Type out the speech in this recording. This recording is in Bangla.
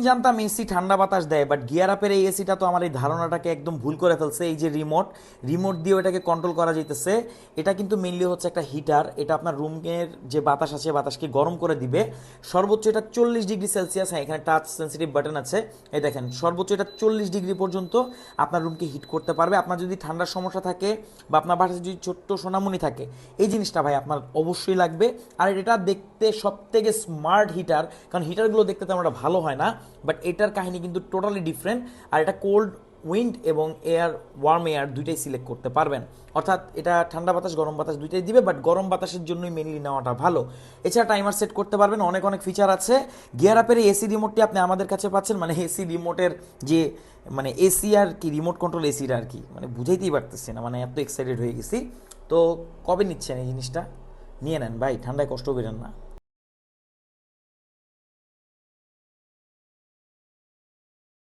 জানতাম এসি ঠান্ডা বাতাস দেয়, বাট গিয়ার আপের এই এসিটা তো আমার এই ধারণাটাকে একদম ভুল করে ফেলছে। এই যে রিমোট, রিমোট দিয়ে এটাকে কন্ট্রোল করা যাইতেছে। এটা কিন্তু মেইনলি হচ্ছে একটা হিটার, এটা আপনার রুমের যে বাতাস আছে বাতাসকে গরম করে দিবে। সর্বোচ্চ এটা 40 ডিগ্রি সেলসিয়াস, হ্যাঁ এখানে টাচ সেন্সিটিভ বাটন আছে, এই দেখেন সর্বোচ্চ এটা 40 ডিগ্রি পর্যন্ত আপনার রুমকে হিট করতে পারবে। আপনার যদি ঠান্ডার সমস্যা থাকে বা আপনার বাসায় যদি ছোট্ট সোনামণি থাকে, এই জিনিসটা ভাই আপনার অবশ্যই লাগবে। আর এটা দেখতে সব থেকে স্মার্ট হিটার, কারণ হিটারগুলো দেখতে তেমন একটা ভালো হয় না, বাট এটার কাহিনী কিন্তু টোটালি ডিফারেন্ট। আর এটা কোল্ড উইন্ড এবং এয়ার, ওয়ার্ম এয়ার দুইটাই সিলেক্ট করতে পারবেন। অর্থাৎ এটা ঠান্ডা বাতাস গরম বাতাস দুইটাই দিবে, বাট গরম বাতাসের জন্যই মেনলি নেওয়াটা ভালো। এছাড়া টাইমার সেট করতে পারবেন, অনেক অনেক ফিচার আছে। গিয়ার আপের এসি রিমোটটি আপনি আমাদের কাছে পাচ্ছেন, মানে এসি রিমোটের যে মানে এসি আর কি, রিমোট কন্ট্রোল এসির আর কি, মানে বুঝাইতেই পারতেছি না, মানে এত এক্সাইটেড হয়ে গেছি। তো কবে নিচ্ছেন এই জিনিসটা? নিয়ে নেন ভাই, ঠান্ডায় কষ্ট করেন না।